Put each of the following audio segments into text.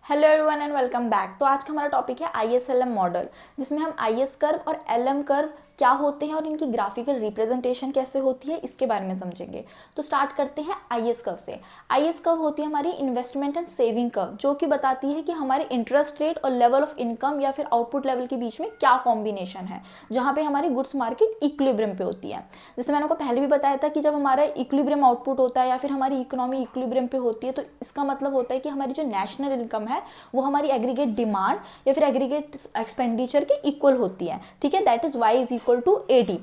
Hello everyone and welcome back. तो आज का हमारा टॉपिक है ISLM मॉडल, जिसमें हम IS कर्व और LM कर्व क्या होते हैं और इनकी ग्राफिकल रिप्रेजेंटेशन कैसे होती है इसके बारे में समझेंगे। तो स्टार्ट करते हैं IS कर्व से। IS कर्व होती है हमारी इन्वेस्टमेंट एंड सेविंग कर्व, जो कि बताती है कि हमारे इंटरेस्ट रेट और लेवल ऑफ इनकम या फिर आउटपुट लेवल के बीच में क्या कॉम्बिनेशन है, जहाँ पे हमारी गुड्स मार्केट इक्विलिब्रियम पे होती है। जैसे मैंने आपको पहले भी बताया था कि जब हमारा इक्विलिब्रियम आउटपुट होता है या फिर हमारी इकोनॉमी इक्विलिब्रियम पे होती है, तो इसका मतलब होता है कि हमारी जो नेशनल इनकम है वो हमारी एग्रीगेट डिमांड या फिर एग्रीगेट एक्सपेंडिचर के इक्वल होती है। ठीक है, that is Y is equal to AD।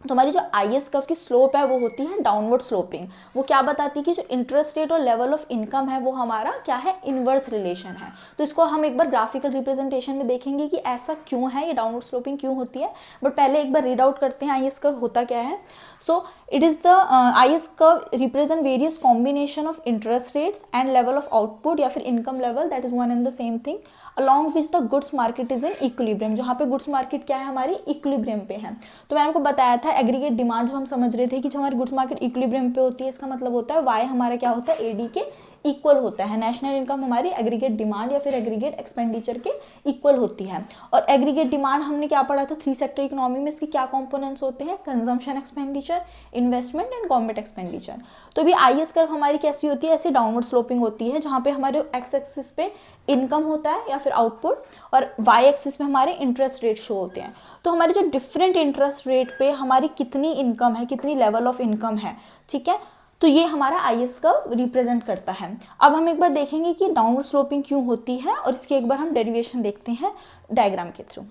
तो हमारी जो IS कर्व की स्लोप है वो होती है डाउनवर्ड स्लोपिंग। वो क्या बताती है कि जो इंटरेस्ट रेट और लेवल ऑफ इनकम है वो हमारा क्या है, इनवर्स रिलेशन है। तो इसको हम एक बार ग्राफिकल रिप्रेजेंटेशन में देखेंगे कि ऐसा क्यों है, ये डाउनवर्ड स्लोपिंग क्यों होती है। बट पहले एक बार रीड आउट करते हैं IS कर्व होता क्या है। So it is the IS curve represent various combination of interest rates and level of output या फिर income level, that is one and the same thing, along which the goods market is in equilibrium. जहाँ पे goods market क्या है, हमारी equilibrium पे है। तो मैंने आपको बताया था एग्रीगेट डिमांड, जो हम समझ रहे थे कि जब हमारी गुड्स मार्केट इक्विलिब्रियम पे होती है, इसका मतलब होता है वाई हमारा क्या होता है, AD के इक्वल होता है। नेशनल इनकम हमारी एग्रीगेट डिमांड या फिर एग्रीगेट एक्सपेंडिचर के इक्वल होती है। और एग्रीगेट डिमांड हमने क्या पढ़ा था, 3 सेक्टर इकोनॉमी में इसके क्या कंपोनेंट्स होते हैं, consumption expenditure, investment and government expenditure. तो भी IS कर्व हमारी कैसी होती है, ऐसी डाउनवर्ड स्लोपिंग होती है, जहाँ पे हमारे एक्स एक्सिस पे इनकम होता है या फिर आउटपुट, और वाई एक्सिस पे हमारे इंटरेस्ट रेट शो होते हैं। तो हमारे जो डिफरेंट इंटरेस्ट रेट पे हमारी कितनी इनकम है, कितनी लेवल ऑफ इनकम है, ठीक है, तो ये हमारा IS कर्व रिप्रेजेंट करता है। अब हम एक बार देखेंगे कि डाउनवर्ड स्लोपिंग क्यों होती है और इसकी एक बार हम डेरिवेशन देखते हैं डायग्राम के थ्रू।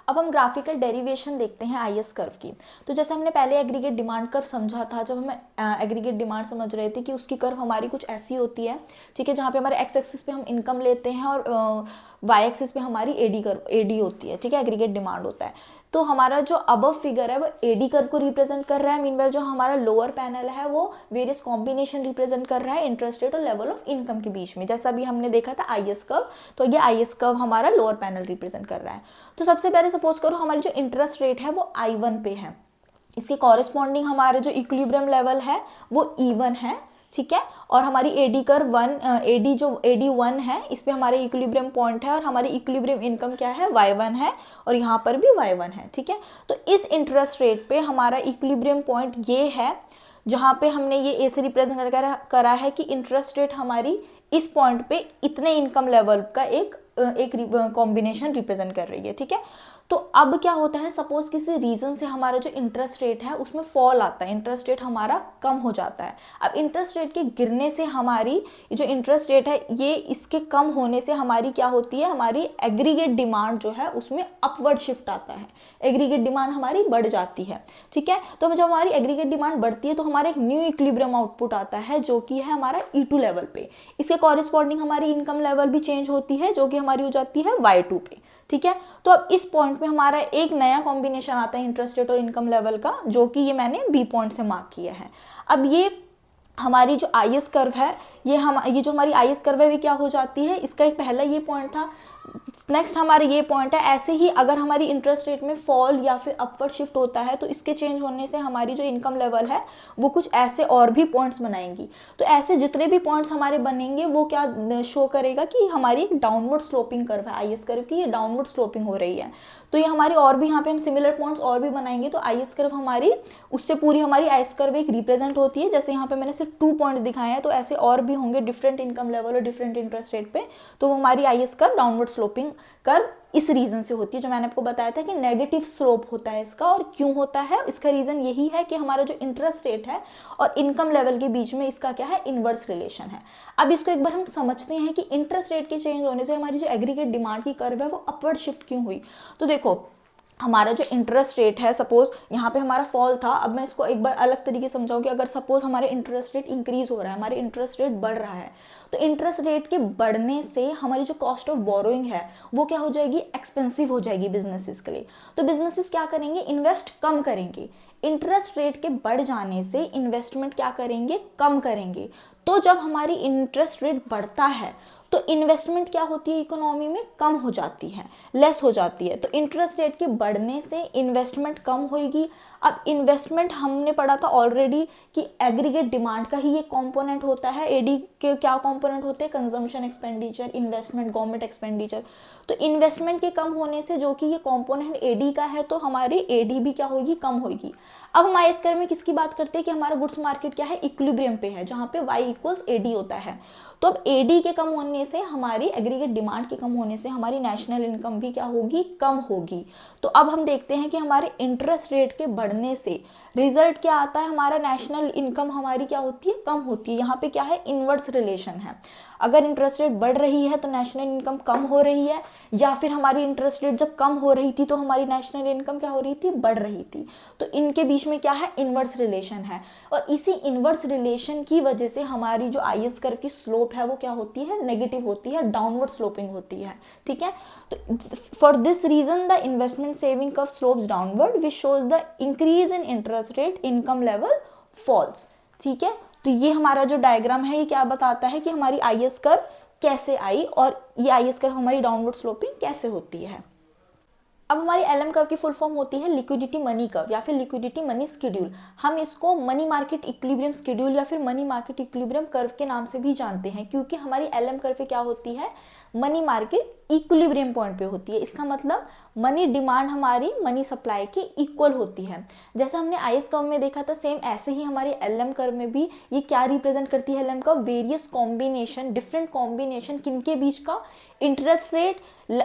अब हम ग्राफिकल डेरिवेशन देखते हैं IS कर्व की। तो जैसे हमने पहले एग्रीगेट डिमांड कर्व समझा था, जब हम एग्रीगेट डिमांड समझ रहे थे कि उसकी कर्व हमारी कुछ ऐसी होती है, ठीक है, जहाँ पे हमारे एक्स एक्सिस पे हम इनकम लेते हैं और वाई एक्सिस पे हमारी AD होती है, ठीक है, एग्रीगेट डिमांड होता है। तो हमारा जो अबव फिगर है वो AD कर्व को रिप्रेजेंट कर रहा है। मीनवाइल जो हमारा लोअर पैनल है वो वेरियस कॉम्बिनेशन रिप्रेजेंट कर रहा है इंटरेस्ट रेट और लेवल ऑफ इनकम के बीच में, जैसा भी हमने देखा था IS कर्व। तो ये IS कर्व हमारा लोअर पैनल रिप्रेजेंट कर रहा है। तो सबसे पहले सपोज करो हमारी जो इंटरेस्ट रेट है वो I1 पे है, इसके कॉरेस्पॉन्डिंग हमारे जो इक्विलिब्रियम लेवल है वो E1 है, ठीक है। और हमारी AD कर्व AD1 है, इस पे हमारे इक्विलिब्रियम पॉइंट है और हमारी इक्विलिब्रियम इनकम क्या है, Y1 है, और यहाँ पर भी Y1 है, ठीक है। तो इस इंटरेस्ट रेट पे हमारा इक्विलिब्रियम पॉइंट ये है, जहाँ पे हमने ये ऐसे रिप्रेजेंट करा है कि इंटरेस्ट रेट हमारी इस पॉइंट पे इतने इनकम लेवल का एक कॉम्बिनेशन रिप्रेजेंट कर रही है, ठीक है। तो अब क्या होता है, सपोज किसी रीजन से हमारा जो इंटरेस्ट रेट है उसमें फॉल आता है, इंटरेस्ट रेट हमारा कम हो जाता है। अब इंटरेस्ट रेट के गिरने से हमारी जो इंटरेस्ट रेट है ये इसके कम होने से हमारी क्या होती है, हमारी एग्रीगेट डिमांड जो है उसमें अपवर्ड शिफ्ट आता है, एग्रीगेट डिमांड हमारी बढ़ जाती है, ठीक है। तो जब हमारी एग्रीगेट डिमांड बढ़ती है तो हमारा एक न्यू इक्विलिब्रियम आउटपुट आता है, जो कि है हमारा E2 लेवल पे। इसके कॉरेस्पॉन्डिंग हमारी इनकम लेवल भी चेंज होती है, जो कि हमारी हो जाती है Y2 पे, ठीक है। तो अब इस पॉइंट पे हमारा एक नया कॉम्बिनेशन आता है इंटरेस्ट रेट और इनकम लेवल का, जो कि ये मैंने B पॉइंट से मार्क किया है। अब ये हमारी जो IS कर्व है, ये जो हमारी IS कर्व है वो क्या हो जाती है, इसका एक पहला ये पॉइंट था, नेक्स्ट हमारे ये पॉइंट है। ऐसे ही अगर हमारी इंटरेस्ट रेट में फॉल या फिर अपवर्ड शिफ्ट होता है तो इसके चेंज होने से हमारी जो इनकम लेवल है वो कुछ ऐसे और भी पॉइंट्स बनाएंगी। तो ऐसे जितने भी पॉइंट्स हमारे बनेंगे वो क्या शो करेगा कि हमारी एक डाउनवर्ड स्लोपिंग कर्व है, IS कर्व की ये डाउनवर्ड स्लोपिंग हो रही है। तो ये हमारी और भी यहाँ पे हम सिमिलर पॉइंट्स और भी बनाएंगे, तो IS कर्व हमारी उससे पूरी हमारी IS कर्व एक रिप्रेजेंट होती है। जैसे यहाँ पे मैंने सिर्फ 2 पॉइंट्स दिखाए हैं, तो ऐसे और भी होंगे डिफरेंट इनकम लेवल और डिफरेंट इंटरेस्ट रेट पे, तो वो हमारी IS curve downward sloping curve इस रीजन से होती है, जो मैंने आपको बताया था कि नेगेटिव स्लोप होता है इसका। और क्यों होता है, इसका रीजन यही है कि हमारा जो इंटरेस्ट रेट है और इनकम लेवल के बीच में इसका क्या है, इनवर्स रिलेशन है। अब इसको एक बार हम समझते हैं कि इंटरेस्ट रेट के चेंज होने से हमारी जो एग्रीगेट डिमांड की कर्व है वो अपवर्ड शिफ्ट क्यों हुई। तो देखो हमारा जो इंटरेस्ट रेट है, सपोज यहाँ पे हमारा फॉल था, अब मैं इसको एक बार अलग तरीके से समझाऊँ कि अगर सपोज हमारे इंटरेस्ट रेट इंक्रीज हो रहा है, हमारे इंटरेस्ट रेट बढ़ रहा है, तो इंटरेस्ट रेट के बढ़ने से हमारी जो कॉस्ट ऑफ बोरोइंग है वो क्या हो जाएगी, एक्सपेंसिव हो जाएगी बिजनेसेस के लिए। तो बिजनेसेस क्या करेंगे, इन्वेस्ट कम करेंगे। इंटरेस्ट रेट के बढ़ जाने से इन्वेस्टमेंट क्या करेंगे, कम करेंगे। तो जब हमारी इंटरेस्ट रेट बढ़ता है तो इन्वेस्टमेंट क्या होती है इकोनॉमी में, कम हो जाती है, लेस हो जाती है। तो इंटरेस्ट रेट के बढ़ने से इन्वेस्टमेंट कम होगी। अब इन्वेस्टमेंट हमने पढ़ा था ऑलरेडी कि एग्रीगेट डिमांड का ही ये कंपोनेंट होता है। एडी के क्या कंपोनेंट होते हैं, consumption expenditure, investment, government expenditure. तो इन्वेस्टमेंट के कम होने से जो कि ये कंपोनेंट एडी का है, तो हमारी एडी भी क्या होगी, कम होगी। अब हम आईएस कर्व में किसकी बात करते हैं कि हमारा गुड्स मार्केट क्या है, इक्विलिब्रियम पे है, जहाँ पे y इक्वल्स एडी होता है। तो अब एडी के कम होने से, हमारी एग्रीगेट डिमांड के कम होने से हमारी नेशनल इनकम भी क्या होगी, कम होगी। तो अब हम देखते हैं कि हमारे इंटरेस्ट रेट के बढ़ने से रिजल्ट क्या आता है, हमारा नेशनल इनकम हमारी क्या होती है, कम होती है। यहाँ पे क्या है, इनवर्स रिलेशन है। अगर इंटरेस्ट रेट बढ़ रही है तो नेशनल इनकम कम हो रही है, या फिर हमारी इंटरेस्ट रेट जब कम हो रही थी तो हमारी नेशनल इनकम क्या हो रही थी, बढ़ रही थी। तो इनके बीच में क्या है, इनवर्स रिलेशन है। और इसी इनवर्स रिलेशन की वजह से हमारी जो आईएस कर्व की स्लोप है वो क्या होती है, नेगेटिव होती है, डाउनवर्ड स्लोपिंग होती है। ठीक है, तो for this reason the investment saving curve slopes downward which shows the increase in interest rate, income level falls. ठीक है, तो ये हमारा जो डायग्राम है ये क्या बताता है कि हमारी आईएस कर्व कैसे आई और ये आईएस कर्व हमारी डाउनवर्ड स्लोपिंग कैसे होती है। अब हमारी एलएम कर्व की फुल फॉर्म होती है लिक्विडिटी मनी कर्व या फिर लिक्विडिटी मनी शेड्यूल। हम इसको मनी मार्केट इक्विलिब्रियम शेड्यूल या फिर मनी मार्केट इक्विलिब्रियम कर्व के नाम से भी जानते हैं, क्योंकि हमारी एलएम कर्व पे क्या होती है, मनी मार्केट इक्विलिब्रियम पॉइंट पे होती है। इसका मतलब मनी डिमांड हमारी मनी सप्लाई के इक्वल होती है। जैसा हमने आईएस कर्व में देखा था, सेम ऐसे ही हमारी एलएम कर्व में भी ये क्या रिप्रेजेंट करती है, LM curve various combination, different combination किनके बीच का, इंटरेस्ट रेट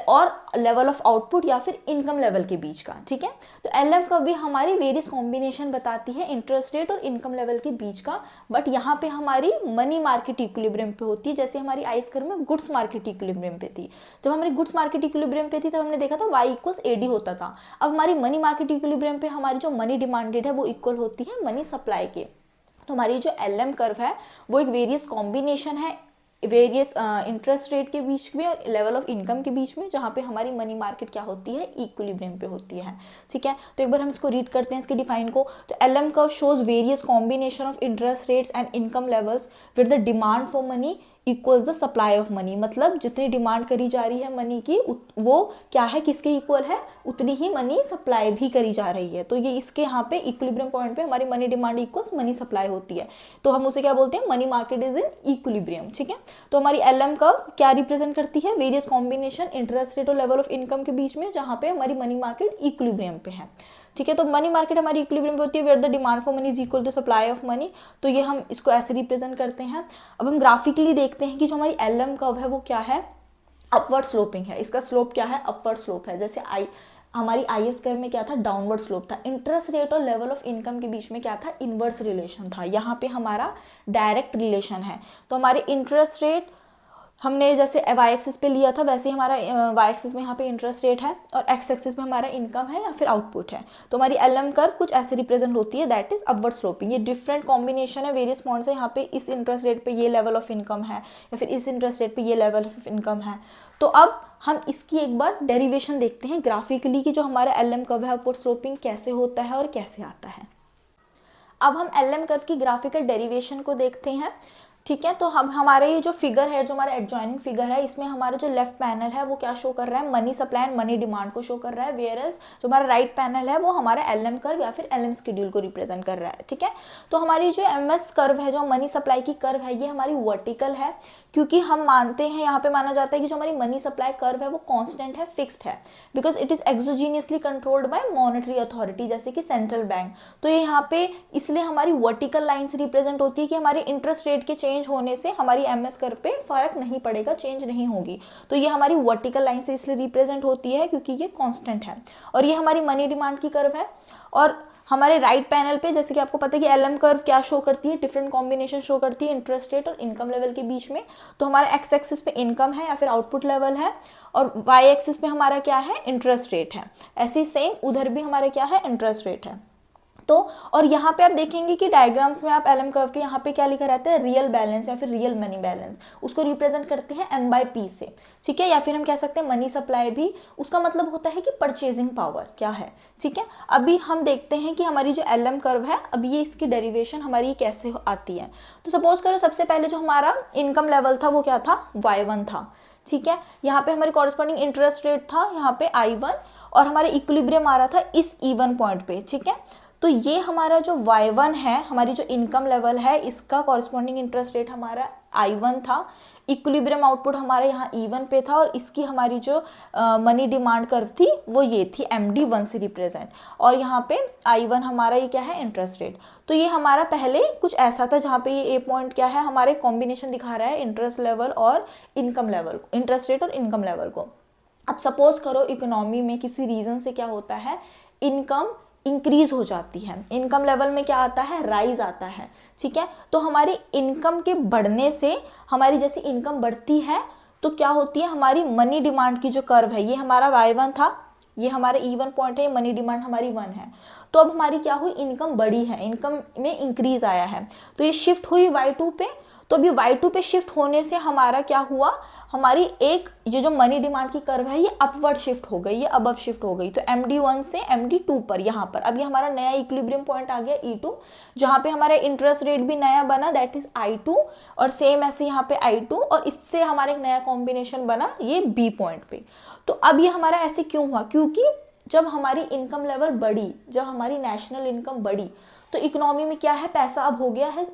और लेवल ऑफ आउटपुट या फिर इनकम लेवल के बीच का। ठीक है, तो एलएम कर्व भी हमारी वेरियस कॉम्बिनेशन बताती है इंटरेस्ट रेट और इनकम लेवल के बीच का, बट यहाँ पे हमारी मनी मार्केट इक्विलिब्रियम पे होती है, जैसे हमारी आईएस कर्व में गुड्स मार्केट इक्विलिब्रियम पे थी। जब हमारी गुड्स मार्केट इक्विलिब्रियम पे थी तब हमने देखा था y इक्वल्स एडी होता था। अब हमारी मनी मार्केट इक्विलिब्रियम पे हमारी जो मनी डिमांडेड है वो इक्वल होती है मनी सप्लाई के। तो हमारी जो एलएम कर्व है वो एक वेरियस कॉम्बिनेशन है वेरियस इंटरेस्ट रेट के बीच में और लेवल ऑफ इनकम के बीच में, जहाँ पे हमारी मनी मार्केट क्या होती है, इक्विलिब्रियम पे होती है। ठीक है, तो एक बार हम इसको रीड करते हैं इसके डिफाइन को। तो LM curve shows various combination of interest rates and income levels with the demand for money equals the supply of money. मतलब जितनी डिमांड करी जा रही है मनी की वो क्या है, किसके इक्वल है, उतनी ही मनी सप्लाई भी करी जा रही है। तो ये इसके यहाँ पे इक्विलिब्रियम पॉइंट पे हमारी money demand equals money supply होती है, तो हम उसे क्या बोलते हैं, money market is in equilibrium. ठीक है, तो हमारी एलएम कर्व क्या रिप्रेजेंट करती है, वेरियस कॉम्बिनेशन इंटरेस्ट रेट और लेवल ऑफ इनकम के बीच में, जहाँ पे हमारी मनी मार्केट इक्विलिब्रियम पे है। ठीक है, तो मनी मार्केट हमारी इक्विलिब्रियम पे होती है where the demand for money is equal to supply of money. तो ये हम इसको ऐसे रिप्रेजेंट करते हैं। अब हम ग्राफिकली देखते हैं कि जो हमारी एलएम कर्व है वो क्या है, अपवर्ड स्लोपिंग है। इसका स्लोप क्या है, अपवर्ड स्लोप है। जैसे हमारी आईएस कर्व में क्या था, डाउनवर्ड स्लोप था। इंटरेस्ट रेट और लेवल ऑफ इनकम के बीच में क्या था, इनवर्स रिलेशन था। यहाँ पे हमारा डायरेक्ट रिलेशन है। तो हमारे इंटरेस्ट रेट हमने जैसे वाई एक्सिस पे लिया था, वैसे ही हमारा वाई एक्सिस में यहाँ पे इंटरेस्ट रेट है और एक्स एक्सिस में हमारा इनकम है या फिर आउटपुट है। तो हमारी एलएम कर्व कुछ ऐसे रिप्रेजेंट होती है, दैट इज अपवर्ड स्लोपिंग। ये डिफरेंट कॉम्बिनेशन है वेरियस पॉइंट्स है। यहाँ पे इस इंटरेस्ट रेट पे ये लेवल ऑफ इनकम है या फिर इस इंटरेस्ट रेट पे ये लेवल ऑफ इनकम है। तो अब हम इसकी एक बार डेरिवेशन देखते हैं ग्राफिकली कि जो हमारा एलएम कर्व है अपवर्ड स्लोपिंग कैसे होता है और कैसे आता है। अब हम एलएम कर्व की ग्राफिकल डेरिवेशन को देखते हैं। ठीक है, तो हम हमारे ये जो फिगर है, जो हमारा एडजॉइनिंग फिगर है, इसमें हमारा जो लेफ्ट पैनल है वो क्या शो कर रहा है, money supply and money demand को शो कर रहा है, वेयर एज जो हमारा राइट पैनल है वो हमारा एलएम कर्व या फिर एलएम शेड्यूल को रिप्रेजेंट कर रहा है। ठीक है, तो हमारी जो एमएस कर्व है, जो मनी सप्लाई की कर्व है, ये हमारी वर्टिकल है, क्योंकि हम मानते हैं, यहाँ पे माना जाता है कि जो हमारी मनी सप्लाई कर्व है वो कांस्टेंट है, फिक्स्ड है, because it is एक्सोजीनियसली controlled by monetary authority, जैसे कि सेंट्रल बैंक। तो ये यहाँ पे इसलिए हमारी वर्टिकल लाइन से रिप्रेजेंट होती है कि हमारे इंटरेस्ट रेट के चेंज होने से हमारी एमएस कर्व पे फर्क नहीं पड़ेगा, चेंज नहीं होगी। तो ये हमारी वर्टिकल लाइन से इसलिए रिप्रेजेंट होती है क्योंकि ये कांस्टेंट है। और ये हमारी मनी डिमांड की कर्व है। और हमारे राइट पैनल पे जैसे कि आपको पता है कि एलएम कर्व क्या शो करती है, डिफरेंट कॉम्बिनेशन शो करती है इंटरेस्ट रेट और इनकम लेवल के बीच में। तो हमारा एक्स एक्सिस पे इनकम है या फिर आउटपुट लेवल है और वाई एक्सिस पे हमारा क्या है, इंटरेस्ट रेट है। ऐसे ही सेम उधर भी हमारा क्या है, इंटरेस्ट रेट है। तो और यहाँ पे आप देखेंगे कि डायग्राम्स में आप एलएम कर्व के यहाँ पे क्या लिखा रहता है, रियल बैलेंस या फिर रियल मनी बैलेंस, उसको रिप्रेजेंट करते हैं M/P से, ठीक है, या फिर हम कह सकते हैं मनी सप्लाई भी, उसका मतलब होता है कि परचेजिंग पावर क्या है, ठीक है। अभी हम देखते हैं कि हमारी जो एलएम कर्व है, अब ये इसकी डेरिवेशन हमारी कैसे आती है। तो सपोज करो सबसे पहले जो हमारा इनकम लेवल था वो क्या था, Y1 था, ठीक है। यहाँ पे हमारी कॉरस्पॉन्डिंग इंटरेस्ट रेट था यहाँ पे I1 और हमारे इक्विलिब्रियम आ रहा था इस E1 पॉइंट पे, ठीक है। तो ये हमारा जो Y1 है, हमारी जो इनकम लेवल है, इसका कॉरस्पॉन्डिंग इंटरेस्ट रेट हमारा I1 था, इक्विलिब्रियम आउटपुट हमारे यहाँ E1 पे था और इसकी हमारी जो मनी डिमांड कर्व थी वो ये थी MD1 से रिप्रेजेंट, और यहाँ पे I1 हमारा ये क्या है, इंटरेस्ट रेट। तो ये हमारा पहले कुछ ऐसा था जहाँ पे ये A पॉइंट क्या है, हमारे कॉम्बिनेशन दिखा रहा है इंटरेस्ट लेवल और इनकम लेवल, इंटरेस्ट रेट और इनकम लेवल को। अब सपोज करो इकोनॉमी में किसी रीजन से क्या होता है, इनकम इंक्रीज हो जाती है, इनकम लेवल में क्या आता है, राइज आता है, ठीक है। तो हमारी इनकम के बढ़ने से, हमारी जैसी इनकम बढ़ती है तो क्या होती है, हमारी मनी डिमांड की जो कर्व है, ये हमारा Y1 था, ये हमारे E1 पॉइंट है, मनी डिमांड हमारी 1 है, तो अब हमारी क्या हुई, इनकम बढ़ी है, इनकम में इंक्रीज आया है, तो ये शिफ्ट हुई Y2 पे। तो अभी Y2 पे शिफ्ट होने से हमारा क्या हुआ, हमारी एक ये जो मनी डिमांड की कर्व है ये अपवर्ड शिफ्ट हो गई, ये अबव शिफ्ट हो गई, तो MD1 से MD2 पर यहाँ पर अब ये हमारा नया इक्विलिब्रियम पॉइंट आ गया E2, जहाँ पे हमारा इंटरेस्ट रेट भी नया बना, दैट इज I2, और सेम ऐसे यहाँ पे I2, और इससे हमारा एक नया कॉम्बिनेशन बना ये B पॉइंट पे। तो अब ये हमारा ऐसे क्यों हुआ, क्योंकि जब हमारी इनकम लेवल बढ़ी, जब हमारी नेशनल इनकम बढ़ी, तो इकोनॉमी में क्या है, पैसा अब हो गया है,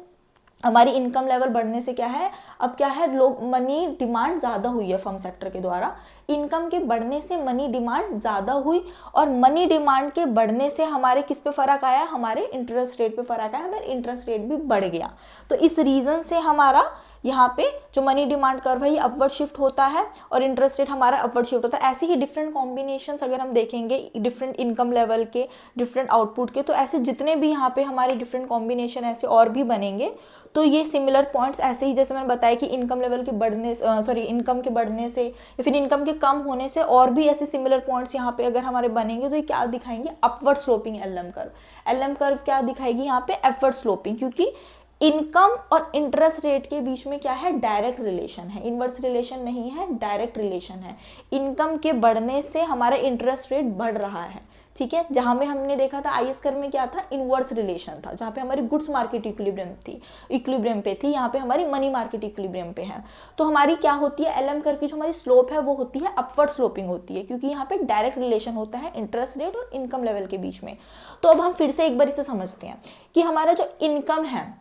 हमारी इनकम लेवल बढ़ने से क्या है, अब क्या है, लोग मनी डिमांड ज़्यादा हुई है फर्म सेक्टर के द्वारा, इनकम के बढ़ने से मनी डिमांड ज़्यादा हुई, और मनी डिमांड के बढ़ने से हमारे किस पे फ़र्क आया, हमारे इंटरेस्ट रेट पे फ़र्क आया, हमारे इंटरेस्ट रेट भी बढ़ गया। तो इस रीज़न से हमारा यहाँ पे जो मनी डिमांड कर्व है ये अपवर्ड शिफ्ट होता है और इंटरेस्ट रेट हमारा अपवर्ड शिफ्ट होता है। ऐसे ही डिफरेंट कॉम्बिनेशंस अगर हम देखेंगे डिफरेंट इनकम लेवल के, डिफरेंट आउटपुट के, तो ऐसे जितने भी यहाँ पे हमारे डिफरेंट कॉम्बिनेशन ऐसे और भी बनेंगे, तो ये सिमिलर पॉइंट्स ऐसे ही जैसे मैंने बताया कि इनकम लेवल के बढ़ने इनकम के बढ़ने से या फिर इनकम के कम होने से और भी ऐसे सिमिलर पॉइंट्स यहाँ पे अगर हमारे बनेंगे, तो ये क्या दिखाएंगे, upward sloping LM curve. LM curve क्या दिखाएगी यहाँ पे, अपवर्ड स्लोपिंग, क्योंकि इनकम और इंटरेस्ट रेट के बीच में क्या है, डायरेक्ट रिलेशन है, इनवर्स रिलेशन नहीं है, डायरेक्ट रिलेशन है। इनकम के बढ़ने से हमारा इंटरेस्ट रेट बढ़ रहा है, ठीक है। जहां में हमने देखा था आईएस कर्व में क्या था, इनवर्स रिलेशन था, जहां पे हमारी गुड्स मार्केट इक्विलिब्रियम पे थी, यहाँ पे हमारी मनी मार्केट इक्विलिब्रियम पे है। तो हमारी क्या होती है, एलएम कर्व की जो हमारी स्लोप है वो होती है अपवर्ड स्लोपिंग होती है, क्योंकि यहाँ पे डायरेक्ट रिलेशन होता है इंटरेस्ट रेट और इनकम लेवल के बीच में। तो अब हम फिर से एक बार इसे समझते हैं कि हमारा जो इनकम है,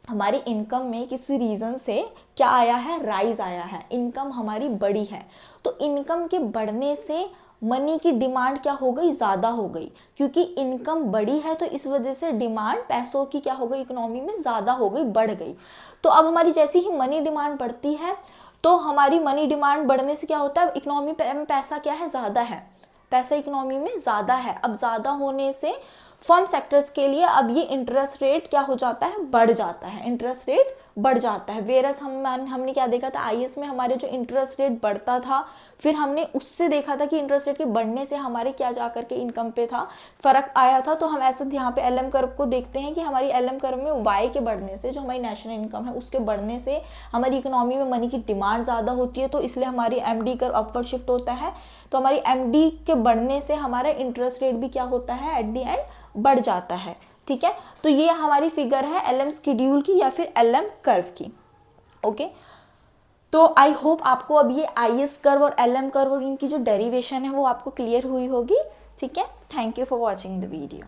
हमारी इनकम में किसी रीजन से क्या आया है, राइज आया है, इनकम हमारी बढ़ी है, तो इनकम के बढ़ने से मनी की डिमांड क्या हो गई, ज़्यादा हो गई, क्योंकि इनकम बढ़ी है तो इस वजह से डिमांड पैसों की क्या हो गई, इकोनॉमी में ज़्यादा हो गई, बढ़ गई। तो अब हमारी जैसी ही मनी डिमांड बढ़ती है, तो हमारी मनी डिमांड बढ़ने से क्या होता है, इकोनॉमी में पैसा क्या है, ज़्यादा है, पैसा इकोनॉमी में ज़्यादा है। अब ज़्यादा होने से फर्म सेक्टर्स के लिए अब ये इंटरेस्ट रेट क्या हो जाता है, बढ़ जाता है, इंटरेस्ट रेट बढ़ जाता है। वेरस हमने क्या देखा था, आईएस में हमारे जो इंटरेस्ट रेट बढ़ता था, फिर हमने उससे देखा था कि इंटरेस्ट रेट के बढ़ने से हमारे क्या जा करके इनकम पे था फर्क आया था। तो हम ऐसा यहाँ पे एलएम कर्व को देखते हैं कि हमारी एलएम कर्व में वाई के बढ़ने से, जो हमारी नेशनल इनकम है उसके बढ़ने से हमारी इकोनॉमी में मनी की डिमांड ज़्यादा होती है, तो इसलिए हमारी एमडी कर्व अपवर्ड शिफ्ट होता है। तो हमारी एमडी के बढ़ने से हमारा इंटरेस्ट रेट भी क्या होता है, एट दी एंड बढ़ जाता है, ठीक है। तो ये हमारी फिगर है एलएम शेड्यूल की या फिर एलएम कर्व की, ओके। तो आई होप आपको अब ये आईएस कर्व और एलएम कर्व और इनकी जो डेरिवेशन है वो आपको क्लियर हुई होगी, ठीक है। Thank you for watching the video.